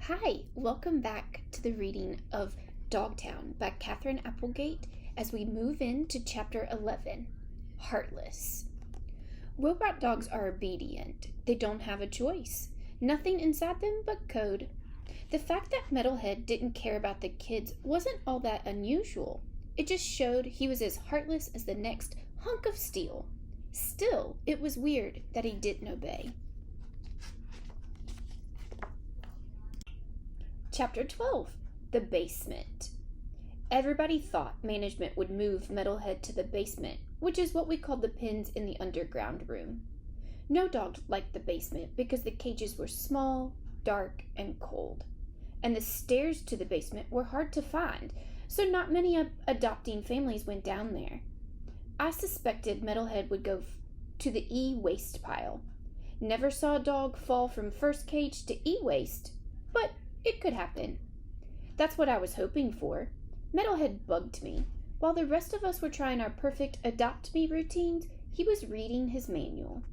Hi, welcome back to the reading of Dogtown by Katherine Applegate as we move into Chapter 11, Heartless. Robot dogs are obedient. They don't have a choice. Nothing inside them but code. The fact that Metalhead didn't care about the kids wasn't all that unusual. It just showed he was as heartless as the next hunk of steel. Still, it was weird that he didn't obey. Chapter 12, The Basement. Everybody thought management would move Metalhead to the basement, which is what we called the pens in the underground room. No dog liked the basement because the cages were small, dark, and cold. And the stairs to the basement were hard to find, so not many adopting families went down there. I suspected Metalhead would go to the e-waste pile. Never saw a dog fall from first cage to e-waste, but it could happen. That's what I was hoping for. Metalhead bugged me. While the rest of us were trying our perfect adopt me routines, he was reading his manual.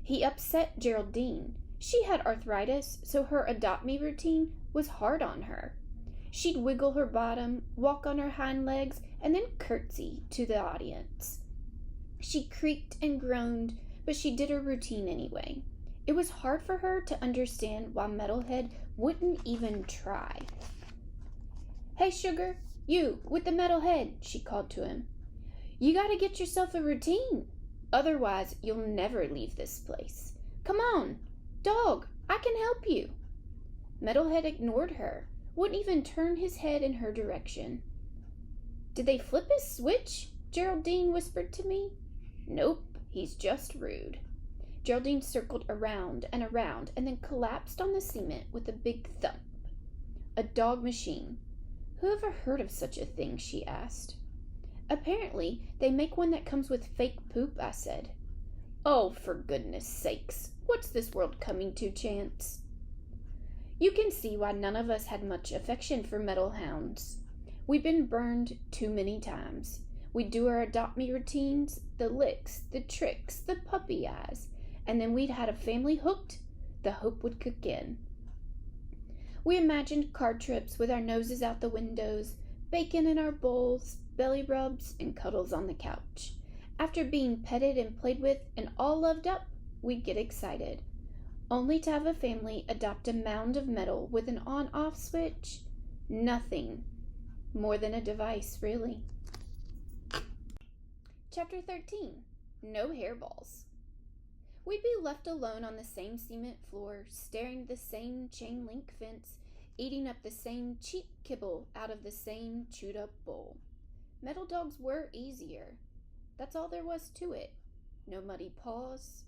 He upset Geraldine. She had arthritis, so her adopt me routine was hard on her. She'd wiggle her bottom, walk on her hind legs, and then curtsy to the audience. She creaked and groaned, but she did her routine anyway. It was hard for her to understand why Metalhead wouldn't even try. "Hey, Sugar, you with the metal head," she called to him. "You gotta get yourself a routine. Otherwise, you'll never leave this place. Come on, dog, I can help you." Metalhead ignored her, wouldn't even turn his head in her direction. "Did they flip his switch?" Geraldine whispered to me. "Nope, he's just rude." Geraldine circled around and then collapsed on the cement with a big thump. A dog machine. Who ever heard of such a thing, she asked. "Apparently, they make one that comes with fake poop," I said. "Oh, for goodness sakes, what's this world coming to, Chance?" You can see why none of us had much affection for metal hounds. We'd been burned too many times. We'd do our adopt me routines, the licks, the tricks, the puppy eyes, and then we'd had a family hooked, the hope would kick in. We imagined car trips with our noses out the windows, bacon in our bowls, belly rubs, and cuddles on the couch. After being petted and played with and all loved up, we'd get excited. Only to have a family adopt a mound of metal with an on-off switch? Nothing more than a device, really. Chapter 13, No Hairballs. We'd be left alone on the same cement floor, staring at the same chain link fence, eating up the same cheap kibble out of the same chewed up bowl. Metal dogs were easier. That's all there was to it. No muddy paws,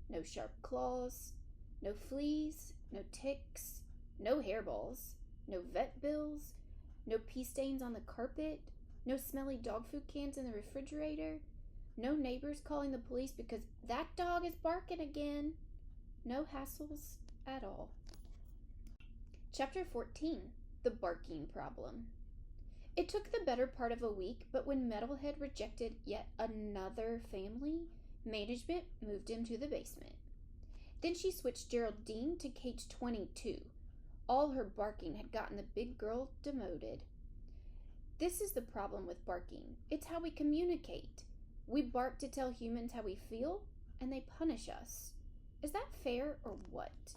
no sharp claws, no fleas, no ticks, no hairballs, no vet bills, no pee stains on the carpet, no smelly dog food cans in the refrigerator, no neighbors calling the police because that dog is barking again. No hassles at all. Chapter 14, The Barking Problem. It took the better part of a week, but when Metalhead rejected yet another family, management moved him to the basement. Then she switched Geraldine to cage 22. All her barking had gotten the big girl demoted. This is the problem with barking. It's how we communicate. We bark to tell humans how we feel, and they punish us. Is that fair or what?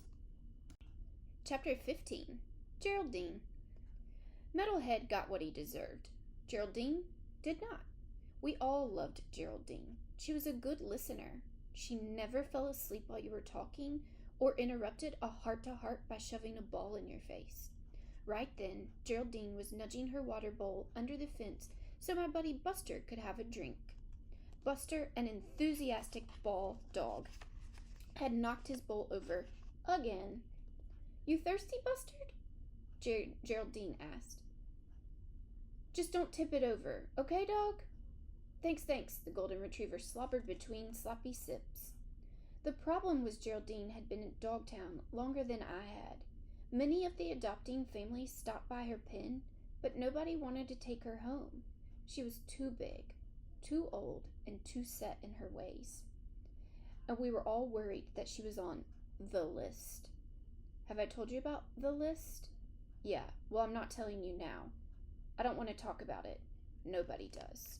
Chapter 15, Geraldine. Metalhead got what he deserved. Geraldine did not. We all loved Geraldine. She was a good listener. She never fell asleep while you were talking or interrupted a heart-to-heart by shoving a ball in your face. Right then, Geraldine was nudging her water bowl under the fence so my buddy Buster could have a drink. Buster, an enthusiastic ball dog, had knocked his bowl over again. "You thirsty, Bustard?" Geraldine asked. "Just don't tip it over, okay, dog?" Thanks, the golden retriever slobbered between sloppy sips. The problem was Geraldine had been in Dogtown longer than I had. Many of the adopting families stopped by her pen, but nobody wanted to take her home. She was too big, too old, and too set in her ways. And we were all worried that she was on the list. Have I told you about the list? Yeah, well, I'm not telling you now. I don't want to talk about it. Nobody does.